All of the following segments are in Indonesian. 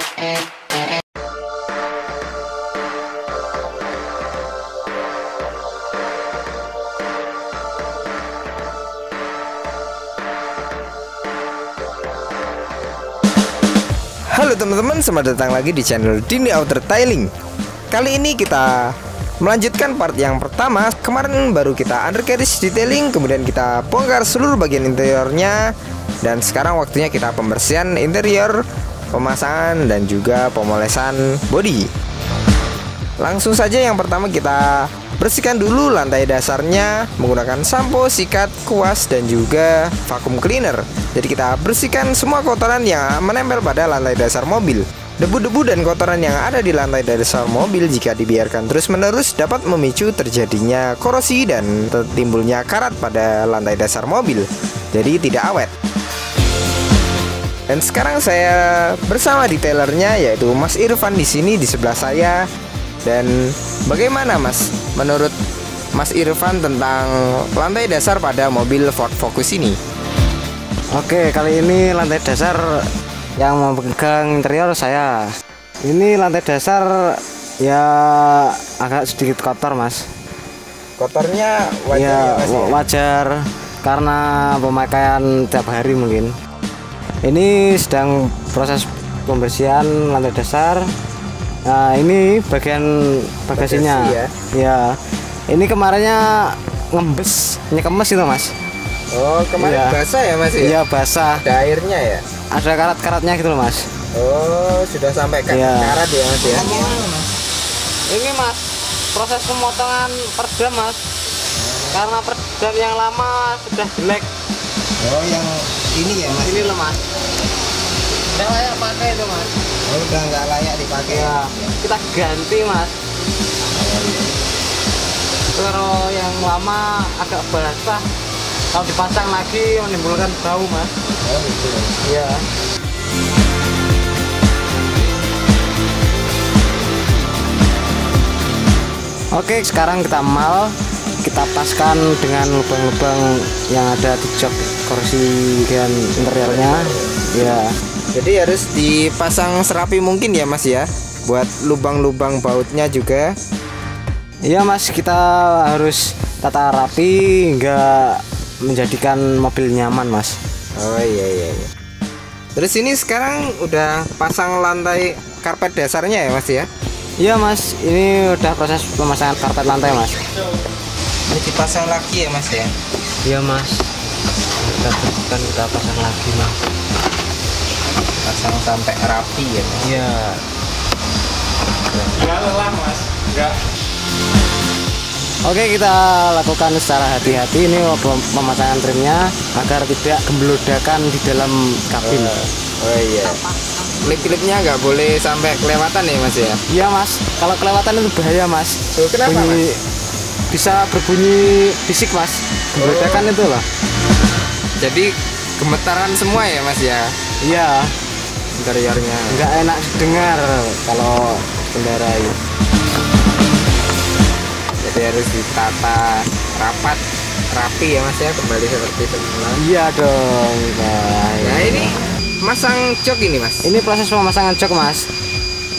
Halo teman-teman, selamat datang lagi di channel Dini Outer Tiling. Kali ini kita melanjutkan part yang pertama. Kemarin baru kita undercarriage detailing, kemudian kita bongkar seluruh bagian interiornya. Dan sekarang waktunya kita pembersihan interior, pemasangan dan juga pemolesan bodi. Langsung saja yang pertama kita bersihkan dulu lantai dasarnya menggunakan sampo, sikat, kuas dan juga vacuum cleaner. Jadi kita bersihkan semua kotoran yang menempel pada lantai dasar mobil. Debu-debu dan kotoran yang ada di lantai dasar mobil jika dibiarkan terus-menerus dapat memicu terjadinya korosi dan timbulnya karat pada lantai dasar mobil. Jadi tidak awet. Dan sekarang saya bersama detailernya yaitu Mas Irfan di sini di sebelah saya. Dan bagaimana Mas, menurut Mas Irfan tentang lantai dasar pada mobil Ford Focus ini? Oke, kali ini lantai dasar yang memegang interior saya. Ini lantai dasar ya agak sedikit kotor Mas. Kotornya wajar ya, Mas, ya? Wajar karena pemakaian tiap hari mungkin. Ini sedang proses pembersihan lantai dasar. Nah ini bagian bagasinya ya. Ini kemarinnya ngembes, nyekemes itu Mas. Oh kemarin basah ya Mas ya? Iya basah. Ada airnya ya? Ada karat-karatnya gitu loh Mas. Oh sudah sampai karat ya Mas ya? Ini Mas proses pemotongan perdam Mas. Karena perdam yang lama sudah jelek. Oh yang ini ya Mas? Ini loh Mas. Udah layak pakai itu Mas. Oh udah nggak layak dipakai ya. Kita ganti Mas. Kalau yang lama agak basah, kalau dipasang lagi menimbulkan bau Mas. Oh gitu. Iya. Oke, sekarang kita kita paskan dengan lubang-lubang yang ada di jok kursi dan interiornya. Ya. Jadi harus dipasang serapi mungkin ya Mas ya, buat lubang-lubang bautnya juga. Iya Mas, kita harus tata rapi hingga menjadikan mobil nyaman Mas. Oh iya. Terus ini sekarang udah pasang lantai karpet dasarnya ya Mas ya? Iya Mas, ini udah proses pemasangan karpet lantai Mas. Ini dipasang lagi ya Mas ya? Iya Mas, kita pasang lagi Mas. Pasang sampai rapi ya Mas? Iya. Enggak lelah Mas? Enggak. Oke, kita lakukan secara hati-hati ini pemasangan trimnya agar tidak gemblodakan di dalam kabin. Oh iya. Klip-klipnya nggak boleh sampai kelewatan ya Mas ya? Iya Mas, kalau kelewatan itu bahaya Mas. Oh, kenapa Mas? Bisa berbunyi fisik Mas, gemblodakan itu loh. Jadi gemetaran semua ya Mas ya? Iya. Interiornya nggak enak didengar kalau kendarai. Jadi harus ditata rapi ya Mas ya, kembali seperti semula. Iya dong. Nah ini masang jok ini Mas. Ini proses pemasangan jok Mas.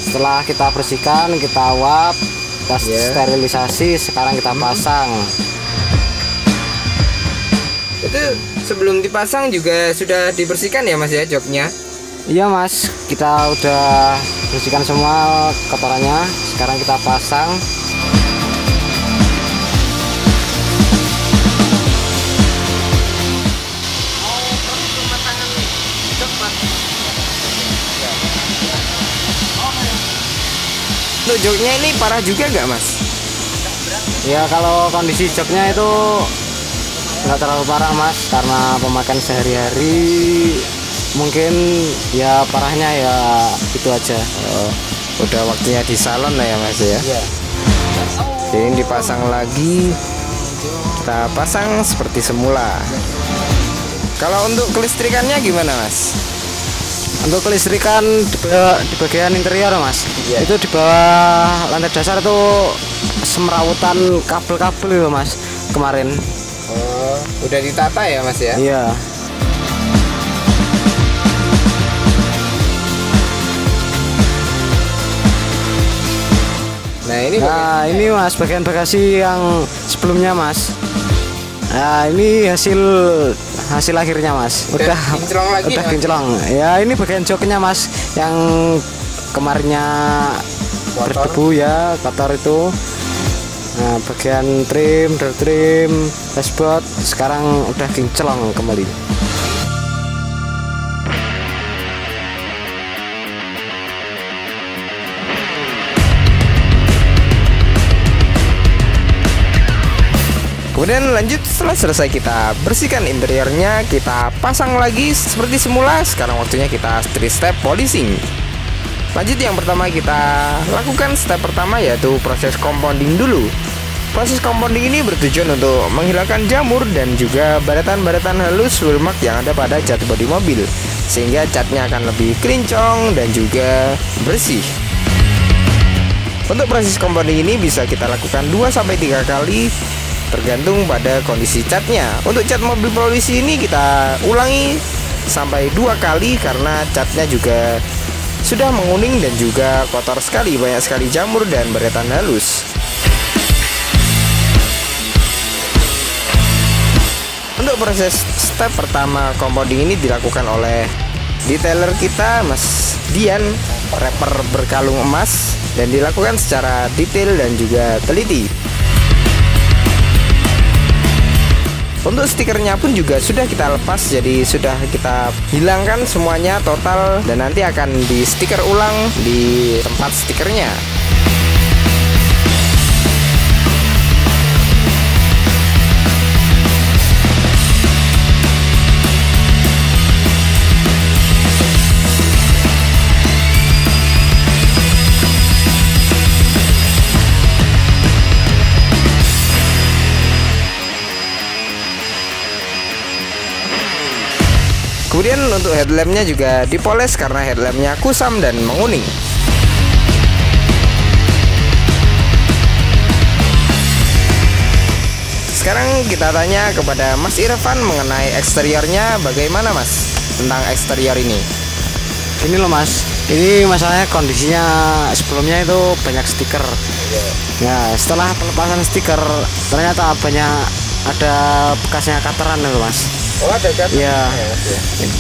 Setelah kita bersihkan, kita uap, kita sterilisasi, sekarang kita pasang. Itu sebelum dipasang juga sudah dibersihkan ya Mas ya joknya? Iya Mas, kita udah bersihkan semua kotorannya. Sekarang kita pasang. Untuk joknya ini parah juga nggak Mas? Ya kalau kondisi joknya itu nggak terlalu parah Mas, karena pemakaian sehari-hari. Mungkin ya parahnya ya itu aja. Udah waktunya di salon lah ya Mas ya. Iya. Jadi ini dipasang lagi, kita pasang seperti semula. Kalau untuk kelistrikannya gimana Mas? Untuk kelistrikan di bagian interior Mas, itu di bawah lantai dasar itu semrawutan kabel-kabel itu Mas kemarin. Oh, udah ditata ya Mas ya? Iya. Nah, ini Mas bagian bagasi yang sebelumnya Mas. Nah, ini hasil akhirnya Mas. Udah kinclong lagi, udah Mas. kinclong. Ya, ini bagian joknya Mas yang kemarinnya berdebu ya, kotor itu. Nah, bagian trim, door trim, dashboard sekarang udah kinclong kembali. Kemudian lanjut, setelah selesai kita bersihkan interiornya, kita pasang lagi seperti semula. Sekarang waktunya kita 3 step polishing. Lanjut, yang pertama kita lakukan step pertama yaitu proses compounding dulu. Proses compounding ini bertujuan untuk menghilangkan jamur dan juga baratan-baratan halus wheelmark yang ada pada cat bodi mobil, sehingga catnya akan lebih kerincong dan juga bersih. Untuk proses compounding ini bisa kita lakukan 2-3 kali tergantung pada kondisi catnya. Untuk cat mobil polisi ini kita ulangi sampai 2 kali karena catnya juga sudah menguning dan juga kotor sekali, banyak sekali jamur dan baratan halus. Untuk proses step pertama compounding ini dilakukan oleh detailer kita Mas Dian, rapper berkalung emas, dan dilakukan secara detail dan juga teliti. Untuk stikernya pun juga sudah kita lepas, jadi sudah kita hilangkan semuanya total dan nanti akan di stiker ulang di tempat stikernya. Kemudian untuk headlampnya juga dipoles karena headlampnya kusam dan menguning. Sekarang kita tanya kepada Mas Irfan mengenai eksteriornya, bagaimana Mas tentang eksterior ini? Ini loh Mas, ini masalahnya kondisinya sebelumnya itu banyak stiker. Ya, setelah pelepasan stiker ternyata ada bekasnya kateran loh Mas. Oh, ada kan? Iya.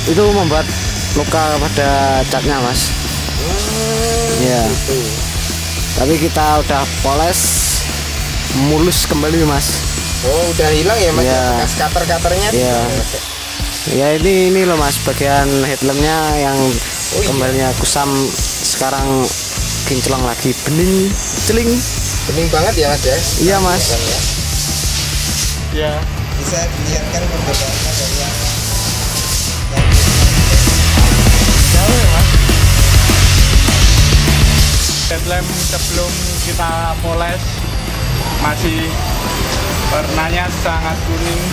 Itu membuat luka pada catnya Mas. Iya. Gitu. Tapi kita udah poles mulus kembali Mas. Oh, udah hilang ya Mas, Iya. bekas cutter-cutternya? Iya. Ya ini loh Mas, bagian headlampnya yang kembalinya kusam sekarang kinclong lagi, bening, celing. Bening banget ya Mas ya? Iya Mas. Ya, Bisa dilihatkan perbedaannya dari yang jauh ya Mas. Headlamp sebelum kita poles masih warnanya sangat kuning.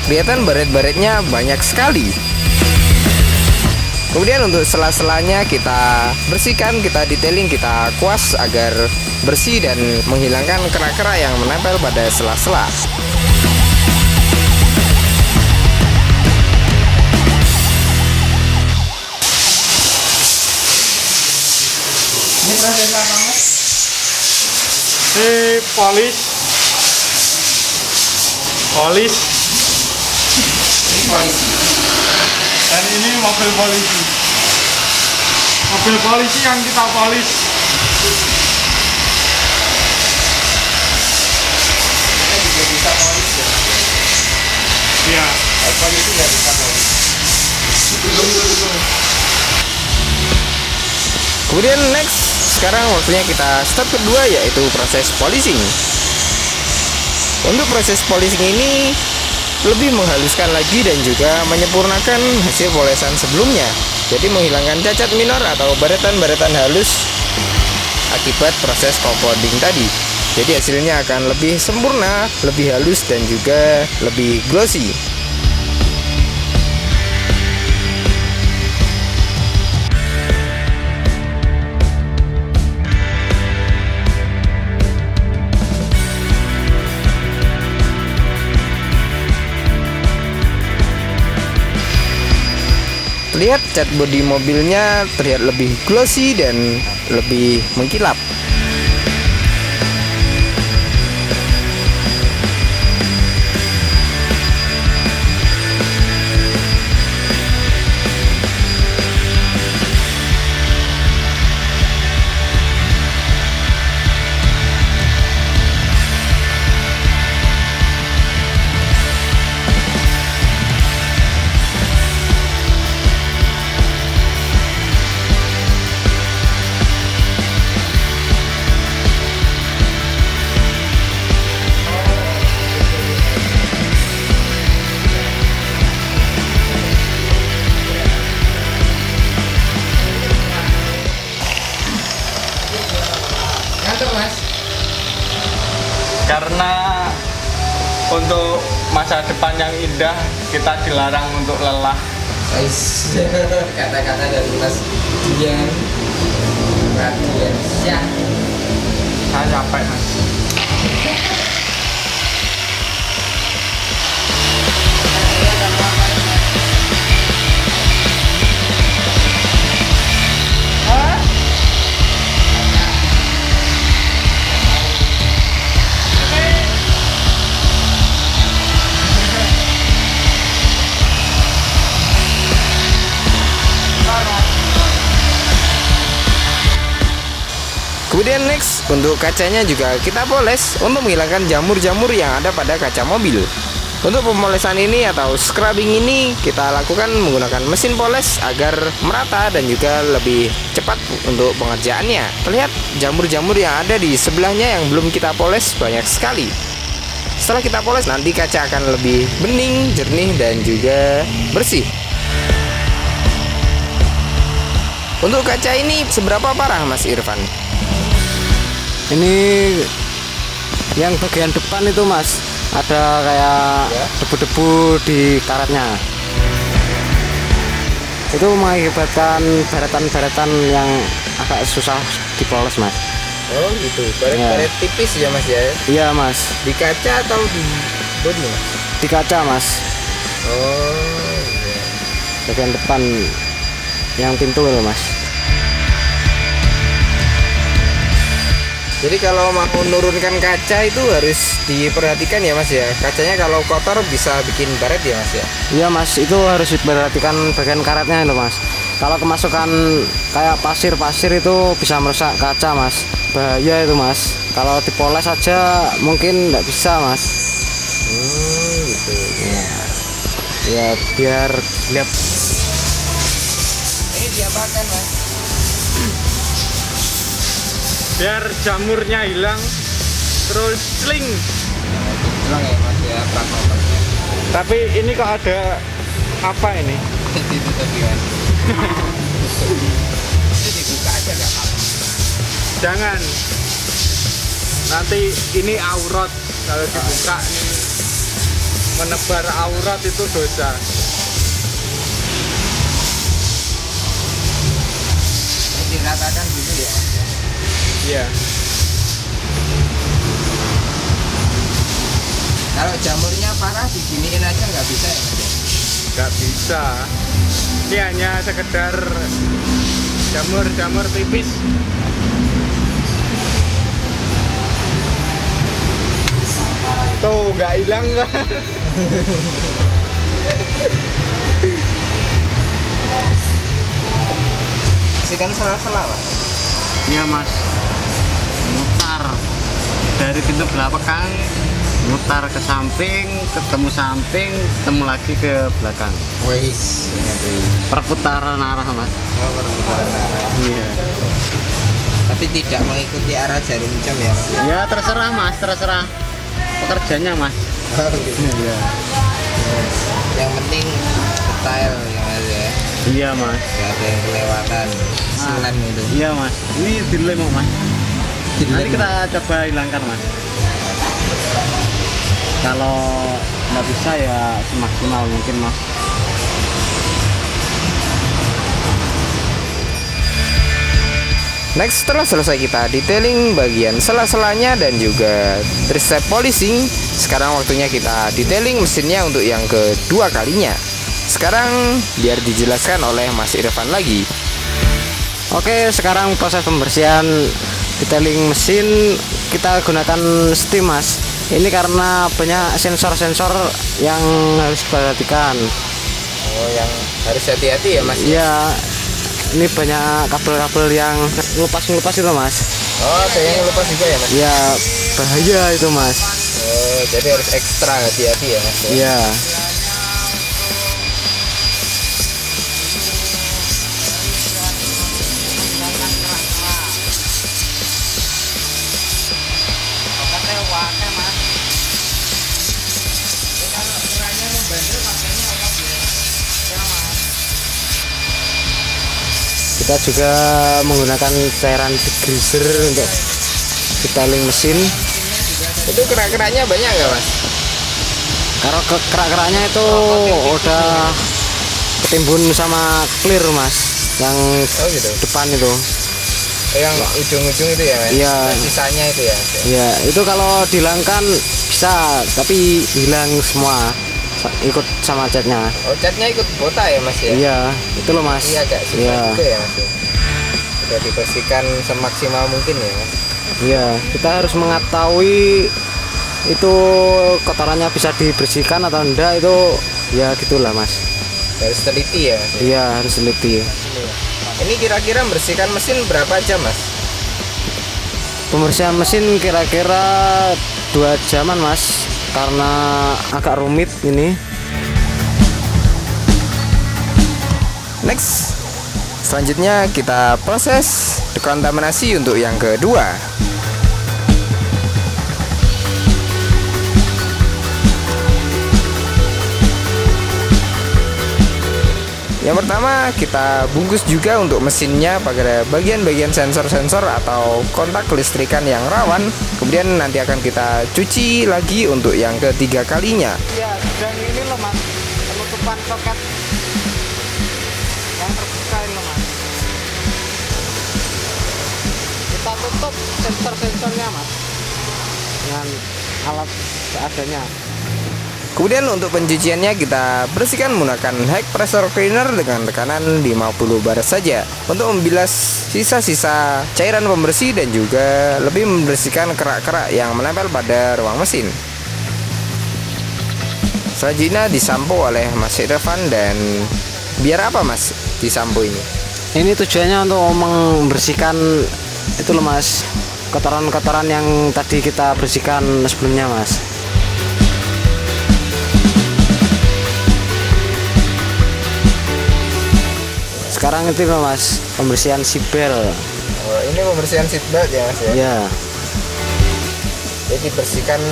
kelihatan baret-baretnya banyak sekali. Kemudian untuk sela-selanya kita bersihkan, kita detailing, kita kuas agar bersih dan menghilangkan kera-kera yang menempel pada sela-sela. Ini proses apa Mas? Ini polish. Dan ini mobil polisi. Mobil polisi yang kita polish. Kita juga bisa polis ya. Iya. Polisi nggak bisa polis. Kemudian next, sekarang waktunya kita step kedua yaitu proses polishing. Untuk proses polishing ini lebih menghaluskan lagi dan juga menyempurnakan hasil polesan sebelumnya. Jadi menghilangkan cacat minor atau baretan-baretan halus akibat proses compounding tadi. Jadi hasilnya akan lebih sempurna, lebih halus dan juga lebih glossy. Lihat cat bodi mobilnya terlihat lebih glossy dan lebih mengkilap. Karena untuk masa depan yang indah kita dilarang untuk lelah. Kata-kata dari Mas Dian Radiansyah. Saya capek Mas. Kemudian next, untuk kacanya juga kita poles untuk menghilangkan jamur-jamur yang ada pada kaca mobil. Untuk pemolesan ini atau scrubbing ini kita lakukan menggunakan mesin poles agar merata dan juga lebih cepat untuk pengerjaannya. Terlihat jamur-jamur yang ada di sebelahnya yang belum kita poles banyak sekali. Setelah kita poles nanti kaca akan lebih bening, jernih dan juga bersih. Untuk kaca ini seberapa parah Mas Irfan? Ini yang bagian depan itu Mas, ada kayak debu-debu di karetnya. Itu mengakibatkan baretan-baretan yang agak susah dipoles Mas. Oh gitu, baret-baret tipis ya Mas ya? Iya Mas. Di kaca atau di bodi Mas? Di kaca Mas. Oh iya. Bagian depan yang pintu loh Mas. Jadi kalau mau menurunkan kaca itu harus diperhatikan ya Mas ya. Kacanya kalau kotor bisa bikin baret ya Mas ya. Iya Mas, itu harus diperhatikan bagian karetnya loh Mas. Kalau kemasukan kayak pasir-pasir itu bisa merusak kaca Mas. Bahaya itu Mas. Kalau dipoles aja mungkin nggak bisa Mas. Gitu. Ya biar lihat. Ini diapakan Mas? Biar jamurnya hilang, terus sling. Hilang ya Mas ya, prak-praknya. Tapi ini kok ada apa ini? Itu tadi kan. Itu dibuka aja nggak apa-apa. Jangan. Nanti ini aurat. Kalau dibuka ini menebar aurat itu dosa. Ini diratakan gitu ya Mas ya. Iya. Kalau jamurnya parah diginiin aja nggak bisa ya Mas ya? Nggak bisa. Ini hanya sekedar jamur-jamur tipis. Tuh nggak hilang kan? Kasihkan sela-sela Mas. Iya Mas. Mutar dari pintu belakang, mutar ke samping, ketemu lagi ke belakang. Wais, Perputaran arah Mas. perputaran arah. Iya. Tapi tidak mengikuti arah jarum jam ya Mas ya? Ya terserah Mas, terserah pekerjanya Mas. Oh, gitu. Iya. Yang penting detail ya Mas ya. Iya Mas. Gak ada yang kelewatan selan itu. Iya Mas. Ini dilem Mas. Nanti kita coba hilangkan Mas. Kalau nggak bisa ya semaksimal mungkin Mas. Next, setelah selesai kita detailing bagian sela-selanya dan juga tricep polishing, sekarang waktunya kita detailing mesinnya untuk yang kedua kalinya. Sekarang biar dijelaskan oleh Mas Irfan lagi. Oke, sekarang proses pembersihan detailing mesin kita gunakan steam, Mas. Ini karena banyak sensor-sensor yang harus diperhatikan. Oh, yang harus hati-hati ya, Mas? Iya, ini banyak kabel-kabel yang ngelupas-ngelupas itu, Mas. Oh, ada yang lepas juga ya, Mas? Ya, bahaya itu, Mas. Oh, jadi harus ekstra hati-hati ya, Mas? Iya. Kita juga menggunakan cairan degreaser untuk detailing mesin. Itu kerak-keraknya banyak nggak, Mas? Kalau kerak-keraknya itu udah ketimbun sama clear, Mas. Yang Oh gitu. depan itu. Yang ujung-ujung itu ya, Mas? Iya. Sisanya itu ya? Ya, itu kalau dihilangkan bisa, tapi hilang semua ikut sama catnya. Oh, catnya ikut botak ya, Mas ya? Iya, itu loh, Mas. Iya, agak susah Iya. juga ya, Mas ya? Sudah dibersihkan semaksimal mungkin ya, Mas? Iya, kita harus mengetahui itu kotorannya bisa dibersihkan atau enggak, itu ya gitulah, Mas. Harus teliti ya, Mas? Iya, harus teliti. Ini kira-kira membersihkan mesin berapa jam, Mas? Pembersihan mesin kira-kira 2 jaman, Mas, karena agak rumit ini. Next, selanjutnya kita proses dekontaminasi untuk yang kedua. Yang pertama kita bungkus juga untuk mesinnya pada bagian-bagian sensor-sensor atau kontak kelistrikan yang rawan. Kemudian nanti akan kita cuci lagi untuk yang ketiga kalinya. Ya, dan ini loh, Mas, penutupan soket yang terbuka ini loh, Mas. Kita tutup sensor-sensornya, Mas, dengan alat seadanya. Kemudian untuk pencuciannya kita bersihkan menggunakan high pressure cleaner dengan tekanan 50 bar saja untuk membilas sisa-sisa cairan pembersih dan juga lebih membersihkan kerak-kerak yang menempel pada ruang mesin. Selanjutnya disampo oleh Mas Irfan. Dan biar apa, Mas, disampo ini? Ini tujuannya untuk membersihkan itu loh, Mas, kotoran-kotoran yang tadi kita bersihkan sebelumnya, Mas. Sekarang itu loh, Mas, pembersihan sipel. Oh, ini pembersihan seatbelt ya, Mas ya? Ya, Jadi bersihkan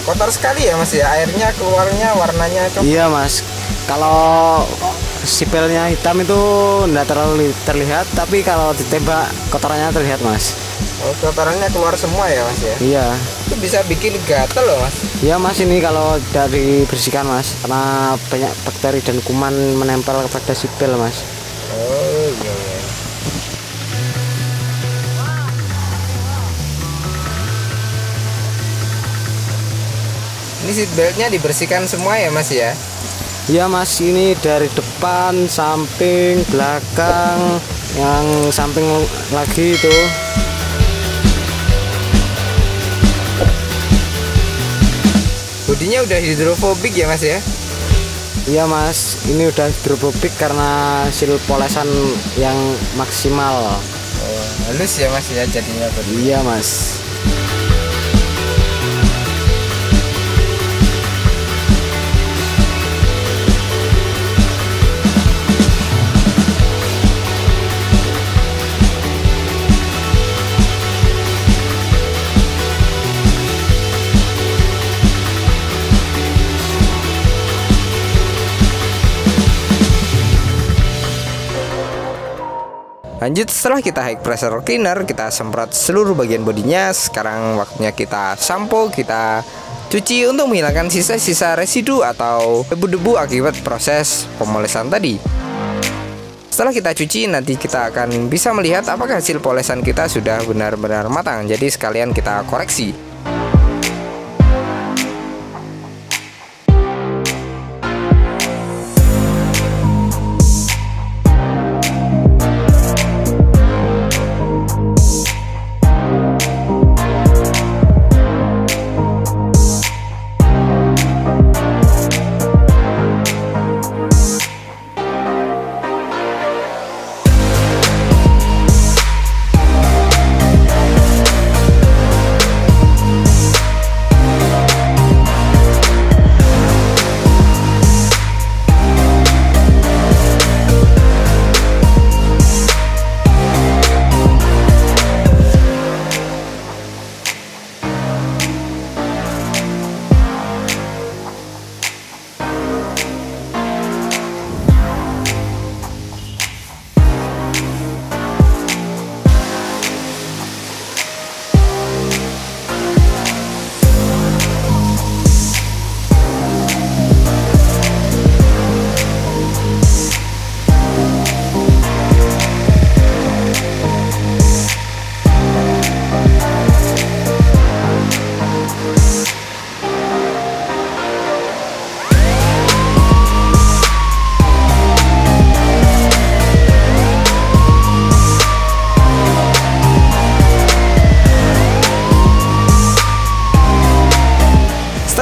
kotor sekali ya, Mas ya? Airnya keluarnya warnanya coklat. iya, Mas. Kalau sipelnya hitam itu enggak terlalu terlihat, tapi kalau ditembak kotorannya terlihat, Mas. Oh, kotorannya keluar semua ya, Mas ya? Iya. Itu bisa bikin gatel loh, Mas. Iya, Mas, ini kalau tidak dibersihkan, Mas, karena banyak bakteri dan kuman menempel kepada sipel, Mas. Oh iya, iya. Ini seatbeltnya dibersihkan semua ya, Mas ya? Iya, Mas, ini dari depan, samping, belakang, yang samping lagi itu. Bodinya udah hidrofobik ya, Mas ya? Iya, Mas, ini udah hidrofobik karena hasil polesan yang maksimal. Oh, halus ya, Mas ya jadinya bodi. Iya, Mas. Lanjut, setelah kita high pressure cleaner, kita semprot seluruh bagian bodinya. Sekarang waktunya kita sampo, kita cuci untuk menghilangkan sisa-sisa residu atau debu-debu akibat proses pemolesan tadi. Setelah kita cuci, nanti kita akan bisa melihat apakah hasil polesan kita sudah benar-benar matang. Jadi sekalian kita koreksi.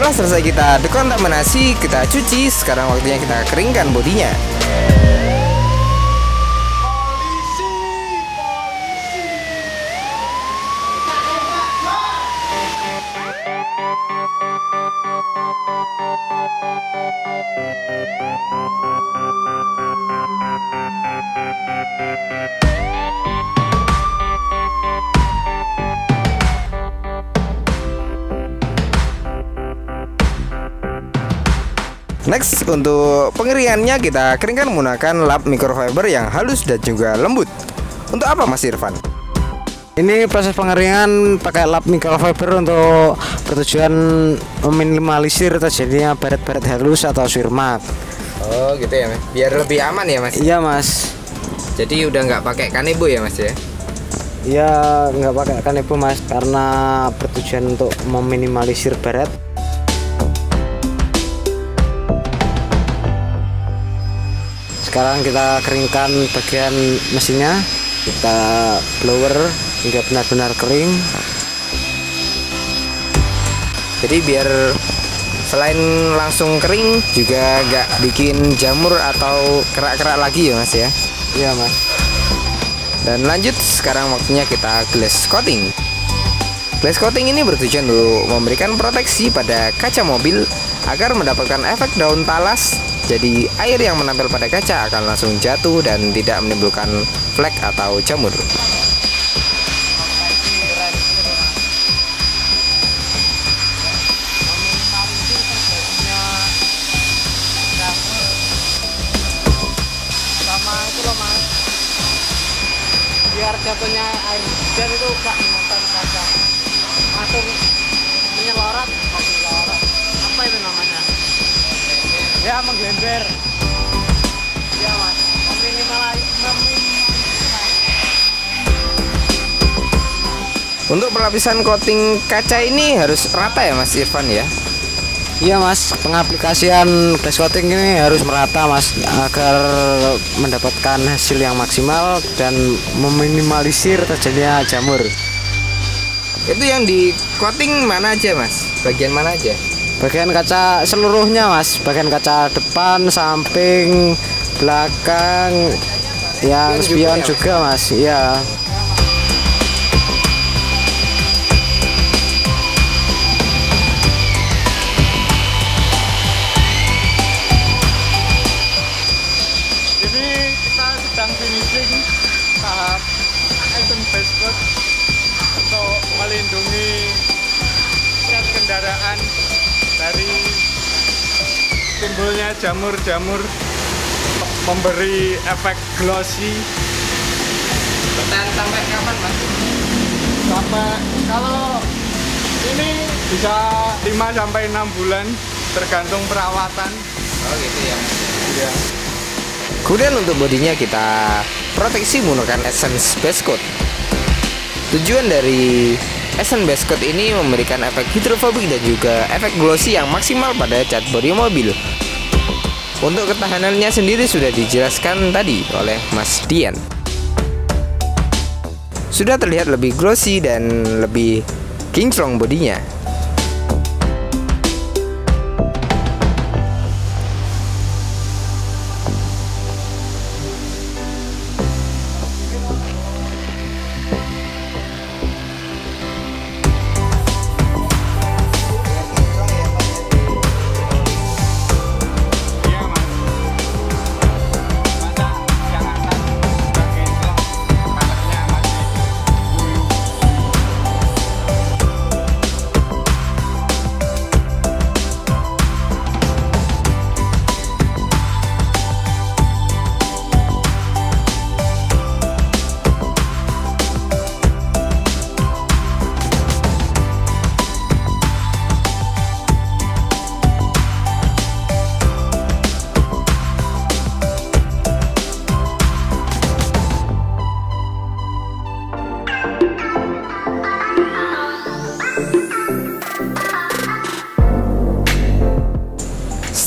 Setelah selesai kita dekontaminasi, kita cuci. Sekarang waktunya kita keringkan bodinya. Next, untuk pengeringannya kita keringkan menggunakan lap microfiber yang halus dan juga lembut. Untuk apa Mas Irfan? Ini proses pengeringan pakai lap microfiber untuk bertujuan meminimalisir terjadinya baret-baret halus atau swirmat. Oh gitu ya Mas, biar lebih aman ya Mas? Iya Mas. Jadi udah nggak pakai kanebo ya Mas ya? Iya, nggak pakai kanebo Mas, karena bertujuan untuk meminimalisir baret. Sekarang kita keringkan bagian mesinnya, kita blower hingga benar-benar kering. Jadi biar selain langsung kering juga nggak bikin jamur atau kerak-kerak lagi ya Mas ya? Iya Mas. Dan lanjut, sekarang waktunya kita glass coating. Glass coating ini bertujuan untuk memberikan proteksi pada kaca mobil agar mendapatkan efek daun talas. Jadi air yang menempel pada kaca akan langsung jatuh dan tidak menimbulkan flek atau jamur. Sama itu loh Mas, biar jatuhnya air hujan itu gak menonton kaca, langsung menyelorat. Apa itu namanya? Ya, menggember. Ya Mas, Untuk pelapisan coating kaca ini harus rata ya Mas Irfan ya? Iya Mas, pengaplikasian glass coating ini harus merata Mas, agar mendapatkan hasil yang maksimal dan meminimalisir terjadinya jamur. Itu yang di coating mana aja Mas? Bagian mana aja? Bagian kaca seluruhnya Mas, bagian kaca depan, samping, belakang, yang spion juga Mas. Iya. Ini kita sedang finishing tahap item base coat untuk melindungi cat kendaraan dari timbulnya jamur-jamur, memberi efek glossy. Bertahan sampai kapan Mas? Sampai, kalau ini bisa 5-6 bulan tergantung perawatan. Oh gitu ya Mas. Ya. Kemudian untuk bodinya kita proteksi menggunakan Essence Base Coat. Tujuan dari Essence Base Coat ini memberikan efek hidrofobik dan juga efek glossy yang maksimal pada cat bodi mobil. Untuk ketahanannya sendiri sudah dijelaskan tadi oleh Mas Dian. Sudah terlihat lebih glossy dan lebih kinclong bodinya.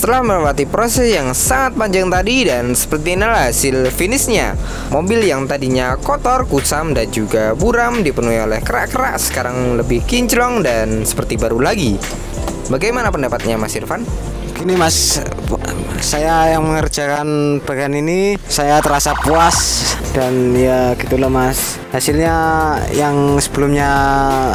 Setelah melewati proses yang sangat panjang tadi, dan seperti inilah hasil finishnya. Mobil yang tadinya kotor, kusam, dan juga buram dipenuhi oleh kerak-kerak sekarang lebih kinclong dan seperti baru lagi. Bagaimana pendapatnya Mas Irfan? Gini Mas, saya yang mengerjakan bagian ini saya terasa puas dan ya gitulah Mas. Hasilnya yang sebelumnya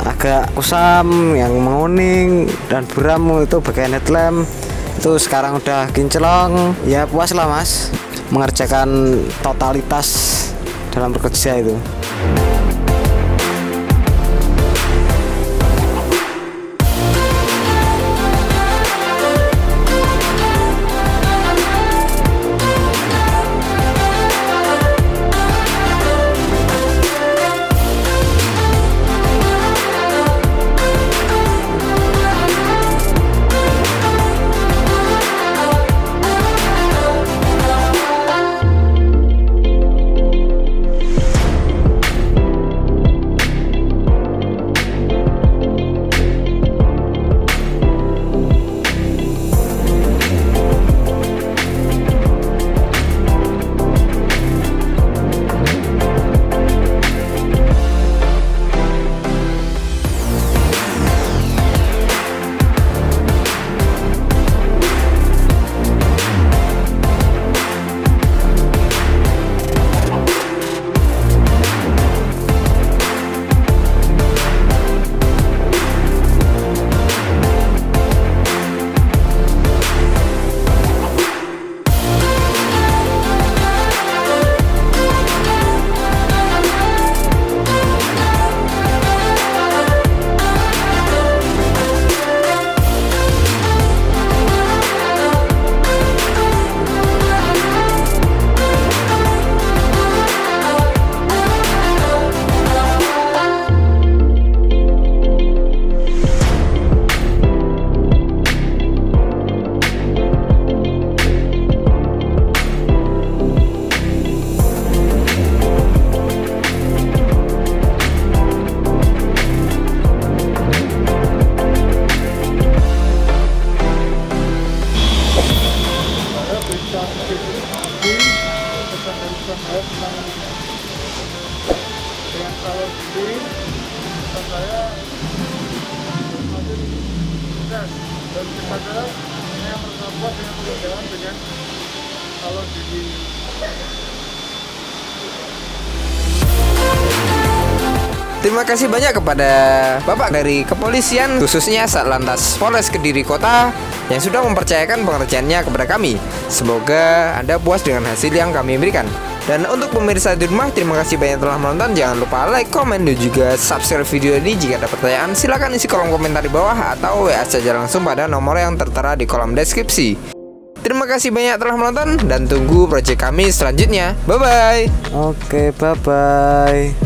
agak kusam, yang menguning dan buram itu bagian headlamp itu sekarang udah kinclong. Ya puas lah Mas mengerjakan totalitas dalam bekerja itu. Kalau gini saya dan kesadaran saya merasa puas dengan pekerjaan dengan kalau gini. Terima kasih banyak kepada Bapak dari kepolisian, khususnya Satlantas Polres Kediri Kota yang sudah mempercayakan pengerjaannya kepada kami. Semoga Anda puas dengan hasil yang kami berikan. Dan untuk pemirsa di rumah, terima kasih banyak telah menonton. Jangan lupa like, komen, dan juga subscribe video ini. Jika ada pertanyaan, silahkan isi kolom komentar di bawah atau WA saja langsung pada nomor yang tertera di kolom deskripsi. Terima kasih banyak telah menonton dan tunggu proyek kami selanjutnya. Bye-bye. Oke, bye-bye.